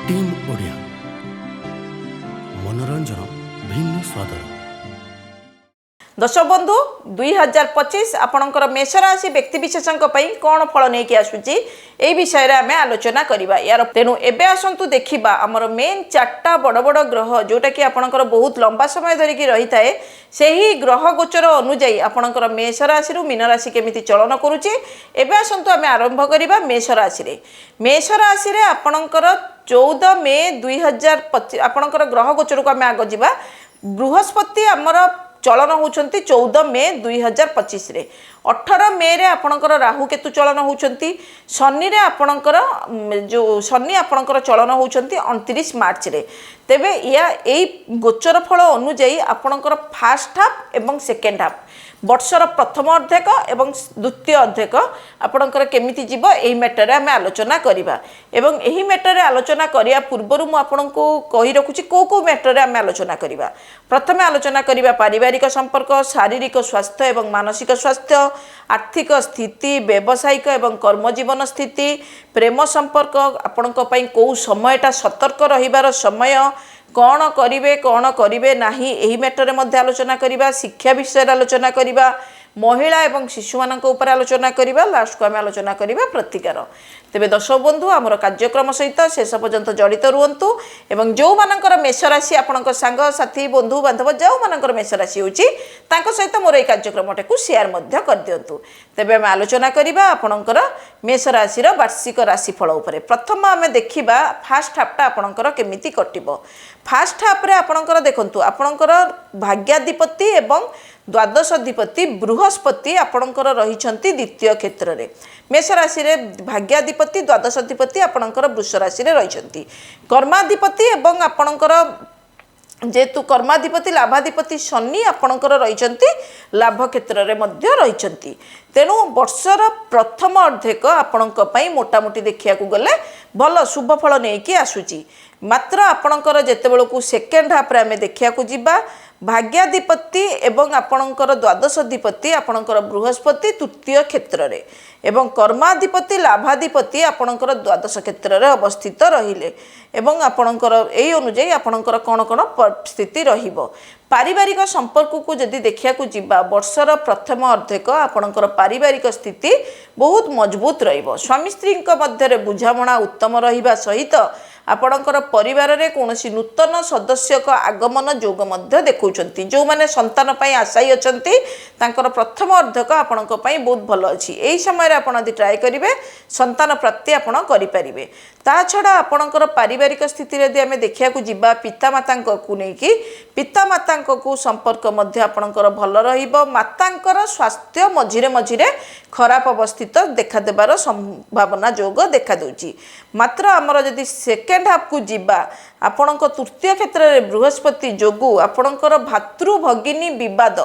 Team Odia मनोरंजन भिन्न स्वादर। दर्शक बंधु 2025 आपणकर मेष राशि व्यक्तिविशेष कौन फल नहीं आसूची यही विषय में आम आलोचना करवा यार तेणु एबे आसतु देखा आमर मेन चार्टा बड़ बड़ ग्रह जोटा कि आपणकर बहुत लंबा समय धरिकी रही थाए से ही ग्रह गोचर अनुजाई आपणकर मेष राशि मीन राशि केमिति चलन करुचे। एबे आसतु आम आरंभ करवा मेष राशि रे आपणकर 14 मे 2025 आपणकर ग्रह गोचर को आम आग जा बृहस्पति आमर चलन होती 14 मे 2025 रे 18 मे रे आपणकर राहु केतु चलन होती शनि रे आपणकर जो शनि आपणकर चलन होती 29 मार्च रे। तेबे या एई गोचर फल अनुजाई आपणकर फास्ट हाफ एवं सेकेंड हाफ वर्षर प्रथम अर्धेक एवं द्वितीय अर्धेक आपणकर केमिति जीव एही मैटर आम आलोचना करवा एवं एही मैटर आलोचना करिया पूर्वर मु आपनको कहि रखुची को मैटर आम आलोचना करवा। प्रथमे आलोचना करवा पारिवारिक संपर्क, शारीरिक स्वास्थ्य एवं मानसिक स्वास्थ्य, आर्थिक स्थिति, व्यावसायिक एवं कर्मजीवन स्थिति, प्रेम संपर्क आपणक पई को समयटा सतर्क रहिबार समय, कौन करिवे नाही एही मैटर मध्ये आलोचना करवा। शिक्षा विषय आलोचना करवा, महिला एवं शिशु मानक ऊपर आलोचना करवा, लास्ट को आम आलोचना करवा प्रतिकार। तेबे दर्शक बंधु आमर कार्यक्रम सहित शेष पर्यंत जड़ित रुहतु एवं जो मानकर मेष राशि आपणक सांग साथी बंधु बांधव जो मानकर मेष राशि होची तांको सहित मोर ए कार्यक्रम को शेयर मध्य कर दियंतु। तेबे आम आलोचना करवा आपणकर मेष राशि वार्षिक राशिफल उपरे। प्रथम आम देखिबा फास्ट हाफटा आपणकर केमिति कटिबो। फास्ट हाफ रे आपणकर देखंतु आपणकर भाग्याधिपति एवं द्वादशाधिपति बृहस्पति आपणकर रहिछंती द्वितीय क्षेत्र रे। मेष राशि रे भाग्याधिपति द्वादशाधिपति आपणकर वृष राशि रे रहिछंती। कर्माधिपति एवं आपणकर जेतु कर्माधिपति लाभाधिपति शनि आपणकर रहिछंती लाभ क्षेत्र रे मध्य रहिछंती। तेणु वर्षर प्रथम अर्धेक आपणक पई मोटामोटी देखिया को गले भल शुभ फल नहीं कि आसुची। मात्र आपणकर जेतेबेलकु सेकेंड हाफ रे आमे देखिया को जिबा भाग्याधिपति एवं आपणकर द्वादशाधिपति आपणकर बृहस्पति तृतीय क्षेत्र रे एवं कर्माधिपति लाभाधिपति आपणकर द्वादश क्षेत्र रे अवस्थित रहिले एवं आपणकर एई अनुसार आपणकर कोन कोन स्थिति रहिबो। पारिवारिक संपर्क को जदि देखिया को जिबा वर्षर प्रथम अर्धेक आपणकर पारिवारिक स्थिति बहुत मजबूत रहिबो। स्वामी स्त्री मध्य बुझामणा उत्तम रहिबा सहित आपणकर परिवार रे कोनोसी नूतन सदस्य को आगमन जोग मध्य देखौछंती। जो माने संतान पई आशाई अछंती तांकर प्रथम अर्धक आपणक पई बहुत भलो अछि। एई समय रे आपण यदि ट्राई करिवे संतान प्राप्ति आपण करि परिबे। ता छडा आपणकर पारिवारिक स्थिति रे आमे देखिया को जिबा पितामाता को नै कि पितामाता को संपर्क मध्य आपणकर भलो रहिबो। मातांकर स्वास्थ्य मझिरे मझिरे खराब अवस्थित देखा देबार संभावना जोग देखा दोची। मात्र आमर जदि सेकेंड हाफ को जिबा आपणक तृतीय क्षेत्र रे बृहस्पति जोगु आपणकर भातृ भगिनी विवाद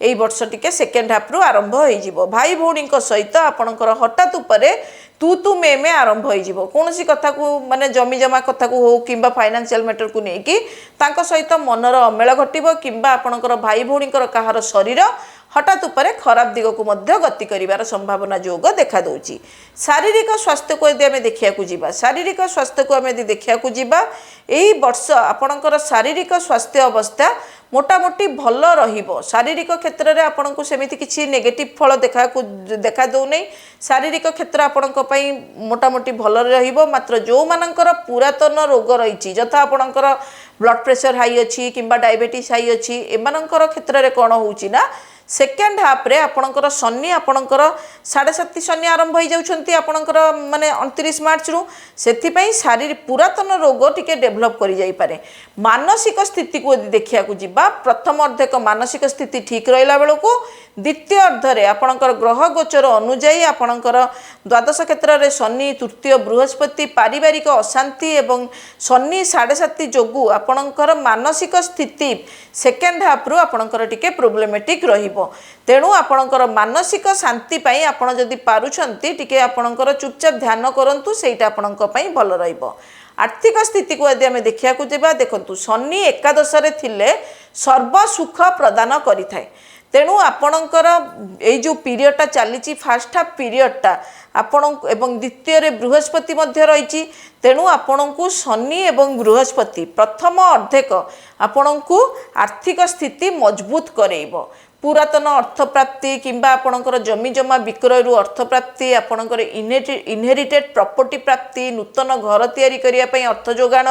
एई वर्ष टिके सेकेंड हाफ रु आरंभ होई जिवो। भाई भौणी सहित आपणकर हठात उपरे तू मे आरंभ होई जिवो। कोनोसी कथा को माने जमी जमा कथा को हो किंबा फाइनेंशियल मैटर को नै कि तांको सहित मनर अमेल घटिबो किंबा आपणकर भाई भौणी कहार शरीर हठात उपरे खराब दिग को मध्य गति करिवार संभावना जोग देखा दोची। शारीरिक स्वास्थ्य को यदि आमे देखिया को जिबा शारीरिक स्वास्थ्य को आमे यदि देखिया को जिबा एई वर्ष आपणकर शारीरिक स्वास्थ्य अवस्था मोटामोटी भल रहिबो। शारीरिक क्षेत्र रे आपनको सेमिति किछि नेगेटिव फल देखा दो नै। शारीरिक क्षेत्र आपणक पई मोटामोटी भल रहिबो। मात्र जो मानकर पुरातन रोग रहिछि जथा आपणकर ब्लड प्रेशर हाई अछि किंबा डायबिटीज हाई अछि एमानकर क्षेत्र रे कोन होउछि ना सेकेंड हाफ रे आपणकर शनि आपणकर 7.5 शनि आरंभ हो जाउछंती आपणकर माने 29 मार्च रु सेथि पई शारीरिक पुरातन रोग टिके डेवलप करि जाई पारे। मानसिक स्थिति को देखिया को जिबा प्रथम अर्धक मानसिक स्थिति ठीक रहिला बेलको द्वितीय अर्ध रे आपणकर ग्रह गोचर अनुजाई आपणकर द्वादश क्षेत्र रे शनि तृतीय बृहस्पति पारिवारिक अशांति एवं शनि 7.5 जोगु आपणकर मानसिक स्थिति सेकेंड हाफ रु आपणकर टिके प्रॉब्लमेटिक रहिबो। तेणु आपणकर मानसिक शांति पई आपण जदि पारुछंती टिके आपणकर चुपचाप ध्यान करंतु सेटा आपणक पई भलो रहिबो। आर्थिक स्थिति को यदि आमे देखिया को जेबा देखंतु शनि एकादश रे थिले सर्व सुख प्रदान करिथाय। तेणु आपणकर एई जो पीरियडटा चली फास्ट हाफ पीरियडटा आपण एवं द्वितीय रे बृहस्पति मध्य रही तेणु आपण को शनि एवं बृहस्पति प्रथम अर्धेक आपण को आर्थिक स्थिति मजबूत करेइब पुरातन अर्थ प्राप्ति किंबा आपणकर जमी जमा विक्रय अर्थ प्राप्ति आपणकर इनहेरिटेड प्रॉपर्टी प्राप्ति नूतन घर तैयारी करिया पई अर्थ जोगाण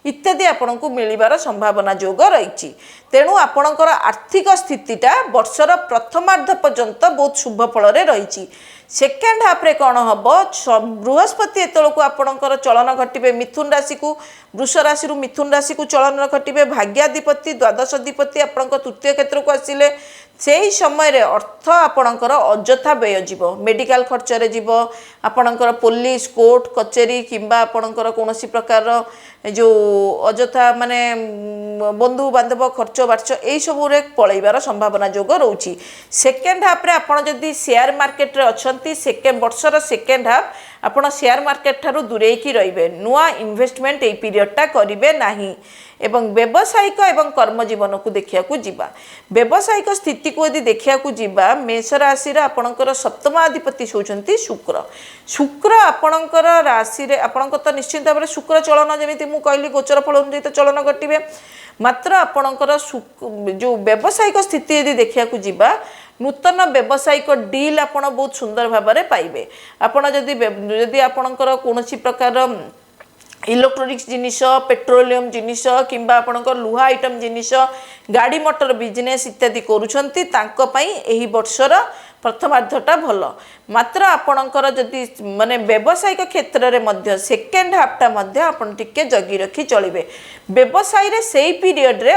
इत्यादि आपण को मिलिबार संभावना जोग रही तेणु आपणकर आर्थिक स्थितिटा वर्षर प्रथमार्ध पर्यंत बहुत शुभ फल रही सेकेंड हाफ रे कौन हम बृहस्पति एतलू आपणकर चलन घटे मिथुन राशि को वृष राशि मिथुन राशि को चलन घटे भाग्याधिपति द्वादशाधिपति आपण तृतीय क्षेत्र को आसिले से समय रे अर्थ आपणकर अजथा व्यय जीव मेडिकल खर्च रे जीव आपणकर पुलिस कोर्ट कचेरी किंबा आपणकर कोनोसी प्रकार जो अजथा माने बंधु बांधव खर्च बार्च यही सब रे पलैबार संभावना जोग रोची सेकेंड हाफ रे आपण जदि शेयर मार्केट रे अछंती सेकेंड वर्षर सेकेंड हाफ आपण शेयर मार्केट ठारू दूरेकी रहिबे नुआ इन्वेस्टमेंट ए पीरियडटा करिवे नाही एवं व्यावसायिक एवं कर्म जीवन को देखिया को जीवा व्यावसायिक स्थिति को यदि देखिया को जीवा मेष राशि रे आपणकर सप्तमाधिपति होचंती शुक्र शुक्र आपणकर राशि रे आपणक तो निश्चित भाव शुक्र चलन जेमिति मु कहली गोचर फल अनुसार तो चलन घटिबे मात्र आपणकर जो व्यावसायिक स्थिति यदि देखिया को जीवा नूतन व्यावसायिक डील आपण बहुत सुंदर भाव में पाइबे आपण जदि आपणकर कोनोसी प्रकार इलेक्ट्रोनिक्स जिनिस पेट्रोलियम जिनिस किंबा आपणकर लुहा आइटम जिनिस गाड़ी मोटर बिजनेस इत्यादि करूछंती तांको पई एही वर्षर प्रथमार्धटा भल मात्र आपणकर जदि माने व्यावसायिक क्षेत्र रे मध्य सेकेंड हाफटा मध्य आपण टिके जगी रखी चलिबे व्यवसाय रे सेही पीरियड रे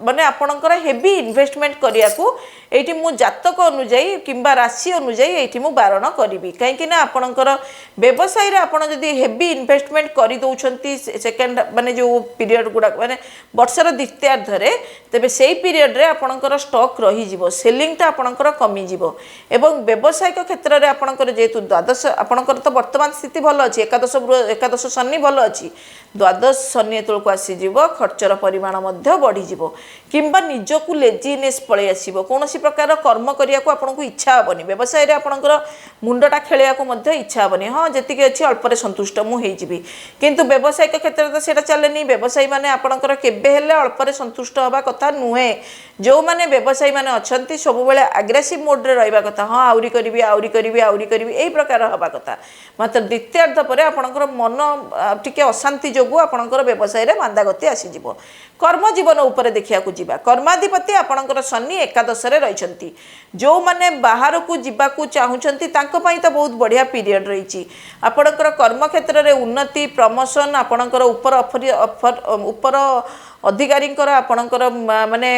माने आपणकर हेवी इन्वेस्टमेंट करिया को एठी मु जातक अनुଯାयी किंबा राशि अनुଯାयी एठी मु बारण करिवि काहे कि ना आपणकर व्यवसाय रे आपण जदि हेवी इन्वेस्टमेंट करि दउछंती सेकेंड माने जो पीरियड गुडा माने वर्षर द्वितीयार्ध रे तेबे सेही पीरियड रे आपणकर स्टॉक रही जिवो सेलिंगटा आपणकर कमी जिवो एवं व्यावसायिक क्षेत्र रे आपणकर जेतु द्वादश आपणकर तो वर्तमान स्थिति भल अछि एकादश शनि भल अछि द्वादश शनि तळको आसी जिवो खर्चर परिमाण मध्य बढ़ी जिवो किंबा निजकु लेजीनेस पळे आसीबो कोनोसी प्रकार कर्म करिया को आपनको इच्छा हबनी व्यवसाय रे आपणकर मुंडटा खेलिया को मध्य इच्छा हबनी हां जेतिके अछि अल्प रे संतुष्ट मु हेइ जिवि किंतु व्यावसायिक क्षेत्र तो सेटा चलेनी व्यवसायी माने आपणकर केबे हेले अल्प रे संतुष्ट हबा कथा नुहे जो माने व्यवसायी माने अछंती सब बेले एग्रेसिव मोड रे रहबा कथा हां आउरी करिवि एही प्रकार हबा कथा मात्र द्वितीयार्ध परे आपणकर मन टिके अशांति जोगु आपणकर व्यवसाय रे मांदागति आसी जिवो कर्म जीवन ऊपर देखिया को जीवा कर्माधिपति आपणकर शनि एकादश रे रहिछंती जो माने बाहर को जीवा को चाहुछंती तांको पई तो बहुत बढ़िया पीरियड रहिछि आपणकर कर्म क्षेत्र रे उन्नति प्रमोशन आपणकर ऊपर अधिकारी आपणकर माने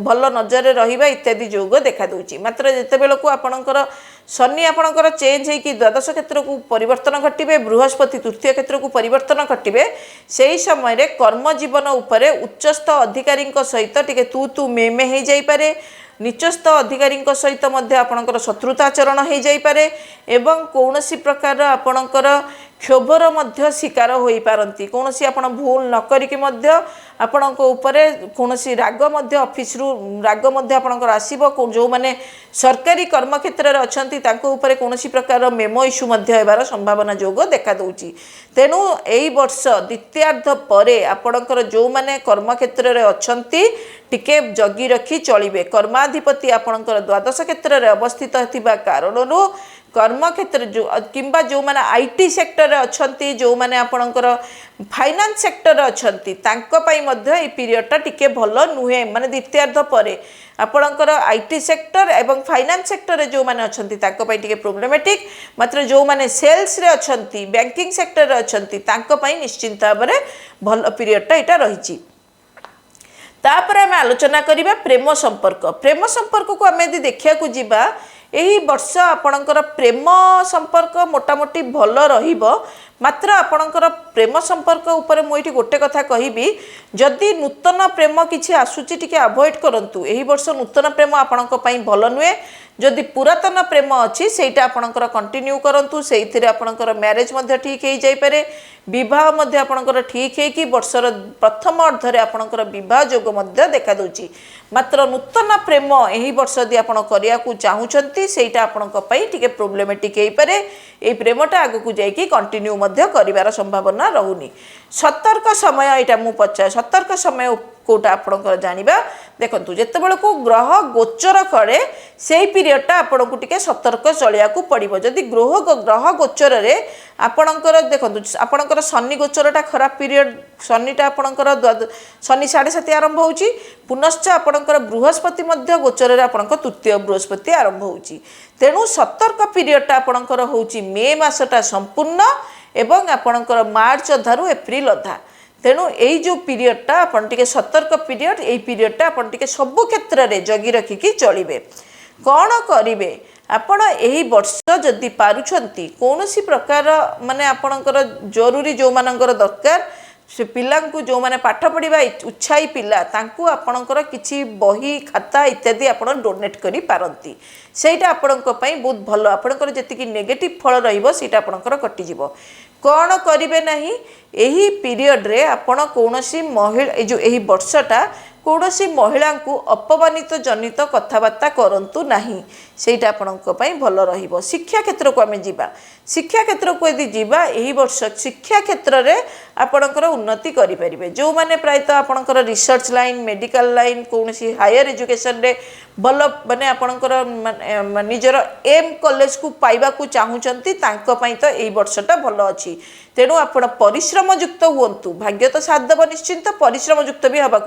भल नजर रहिबा इत्यादि जोग देखा दउछि मात्र जेते बेल को आपणकर शनि आपणकर चेंज है कि द्वादश क्षेत्र को परिवर्तन घटिबे बृहस्पति तृतीय क्षेत्र को परिवर्तन घटिबे सेही समय रे कर्म जीवन उपरे उच्चस्थ अधिकारी सहित टिके तू मे हे जाई पारे निचस्थ अधिकारी सहित मध्य आपणकर शत्रुताचरण हो जाइपारे एवं कौनसी प्रकार आपणकर क्षोभर मध्य शिकार होई पारंती कौनसी आपण भूल न करिकि मध्य आपणक उपरे कौनसी राग मध्य ऑफिस रु राग मध्य आपणकर आसीबो जो माने सरकारी कर्म क्षेत्र रे अछंती तांको उपरे कौनसी प्रकार मेमो इश्यू मध्य हेबार संभावना जोग देखा दउची तेनु एई वर्ष द्वितीयार्ध परे आपणकर जो माने कर्म क्षेत्र रे अछंती टिके जगी रखी चलिबे कर्माधिपति आपणकर द्वादश क्षेत्र रे अवस्थित थिबा कारणनु कर्म क्षेत्र जो किंबा जो माने आईटी सेक्टर रे अछंती जो माने आपणकर फाइनेंस सेक्टर रे अछंती तांको पई मध्य ए पीरियडटा टिके भलो नुहे माने द्वितीयार्ध परे आपणकर आईटी सेक्टर एवं फाइनेंस सेक्टर रे जो माने अछंती तांको पई टिके प्रॉब्लमेटिक मात्र जो माने सेल्स रे अछंती बैंकिंग सेक्टर रे अछंती तांको पई निश्चिंत भाबरे भलो पीरियडटा एटा रहिची तापर आम आलोचना करिबा प्रेम संपर्क को आम यदि देखिया को जीवा एही वर्ष आपणकर प्रेम संपर्क मोटामोटी भल रहिबो मात्र आपणकर प्रेम संपर्क ऊपर मुझे गोटे कथा कहबी जदि नूतन प्रेम किछि आसुची टिके अवॉइड करंतु एही वर्ष नूतन प्रेम आपणक पई भल नुहे जदि पुरातन प्रेम अच्छी सेटा आपणकर कंटिन्यू करंतु सेइथिरे आपणकर मैरिज मध्य ठीक हो जाई पारे विवाह मध्य आपणकर ठीक है कि वर्षर प्रथम अर्धरे आपणकर विवाह योग मध्य देखा दूची मात्र नूतन प्रेम यही वर्ष यदि आपण करिया को चाहूचंती सेटा आपणक पई टिके प्रॉब्लमेटिक हेई पारे ए प्रेमटा आगु को जाई कि कंटिन्यू मध्य करिवार संभावना रहउनी सतर्क समय एटा मु पचा सतर्क समय कोटा आपणकर जानिबा देखंतु जेतेबेले को ग्रह गोचर करे सेही पीरियडटा आपणकु टिके सतर्क चलिया को पड़िबो जदि ग्रह गोचर रे आपणकर देखंतु आपणकर शनि गोचरटा खराब पीरियड शनिटा आपणकर शनि 7.5 आरंभ होउची पुनश्च आपणकर बृहस्पति मध्य गोचर रे आपणक तृतीय बृहस्पति आरंभ होउची तेणु सतर्क पीरियडटा आपणकर होउची मे मासटा संपूर्ण एवं आपणकर मार्च अधारु एप्रिल अधा तेणु यही जो पीरियडटा आपन टिके सतर्क पीरियड यही पीरियडटा आपन टिके सबु क्षेत्र रे जगी रखिकी चलिबे कौन करिवे आपण यही वर्ष जदि पारुछंती कोनोसी प्रकार माने आपणकर जरूरी जो मानकर दरकार से पिला जो मैंने पाठ पढ़ा उत्साही पिला तांकु आपणकर किछि बही खाता इत्यादि आपण डोनेट करि पारंती सेटा आपणक पई बहुत भलो आपणकर जेतिकी नेगेटिव फल रहिबो सेटा आपणकर कटि जिवो कौन करिवे नाही एही पीरियड रे आपण कोनोसी महिला जो एही वर्षटा कौनसी महिला को अपमानित जनित कथबार्ता करंतु नाही सेटा आपणक पई भलो रहिबो शिक्षा क्षेत्र को आमे जीवा शिक्षा क्षेत्र को यदि जीवा एही वर्ष शिक्षा क्षेत्र रे आपणकर उन्नति करि परिबे जो माने प्रायतः आपणकर रिसर्च लाइन मेडिकल लाइन कोनसी हायर एजुकेशन रे भलो माने आपणकर निजर एम कॉलेज को पाइबा को चाहूचंती तांको पई तो एही वर्षटा भलो अछि तेणु आपण परिश्रम युक्त हुंतु भाग्य तो साथ देव निश्चिंत परिश्रम युक्त भी हवा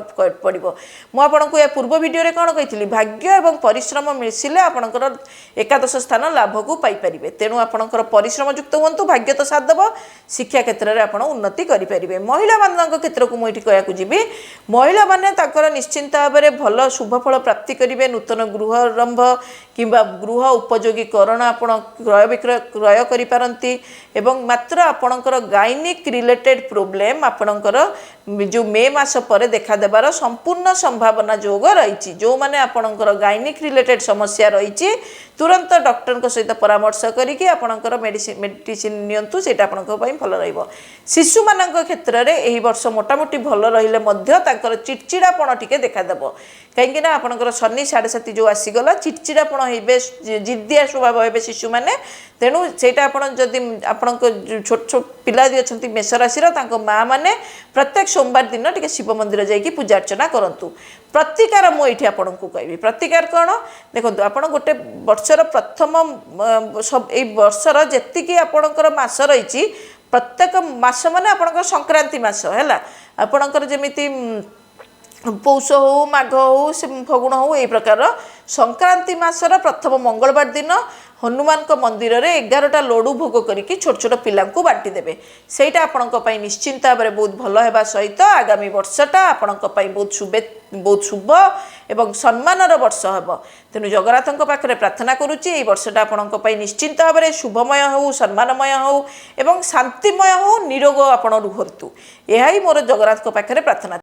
पड़ो मु आपको या पूर्व वीडियो रे कौन कही भाग्य एवं परिश्रम मिसिले आपणकर एकादश स्थान लाभ को पाइपर तेणु आपणकर परिश्रम युक्त हुंतु भाग्य तो साथ देव शिक्षा क्षेत्र में आप उन्नति करेंगे महिला मान क्षेत्र को मुझे कहूँ जी महिला मैंने निश्चिंत भाव में भल शुभफल प्राप्ति करेंगे नूतन गृह आरंभ कि गृह उपयोगीकरण आप क्रय विक्रय क्रय करिपारंती एवं मात्र आपणकर गायनिक रिलेटेड प्रोब्लेम आपणकर जो मे मास पर देखा देबार संपूर्ण संभावना जोग रही जो माने आपणकर गायनिक रिलेटेड समस्या रही तुरंत डॉक्टर सहित परामर्श करिकि आपणकर मेडिसिन नियंतु सेटा आपणक पई भल रहइबो शिशु मानक क्षेत्र रे एही वर्ष मोटामोटी भल रहिले मध्य तांकर चिड़चिड़ापण टिके देखा देबो कहीं ना आपणकर शनि 7.5 जो आसीगला चिड़चिड़ापण हेबे जिद्दिया स्वभाव हेबे शिशु माने तेणु सेटा आपण जदि आपण छोट छोट पिला जी अच्छा मेष राशि माँ मैंने प्रत्येक सोमवार दिन टे शिव मंदिर जाकि पूजा अर्चना करूँ प्रतिकार मुझे आपन को कहि प्रतिकार कौन देखो आप गोटे वर्षर प्रथम सब वर्षर जी आपणकर मास रही प्रत्येक मास माने आपणकर संक्रांति मास है आपणकर जमिति पौष हो माघ हो फगुण हो यही प्रकार संक्रांति मासर प्रथम मंगलवार दिन हनुमान मंदिर रे 11टा लड्डू भोग करके छोट छोट पिला बांटी देवे सेटा आपंपाई निश्चिंत भाव में बहुत भल होगा सहित आगामी वर्षटा आपंपाई बहुत शुभ एवं सम्मानर वर्ष हम तेणु जगन्नाथ पाखे प्रार्थना करुच्ची वर्षटा आपंपाई निश्चिंत भाव में शुभमय हो सम्मानमय हो एवं शांतिमय हो निरोग आपण रुहतु यह मोर जगन्नाथ पाखे प्रार्थना।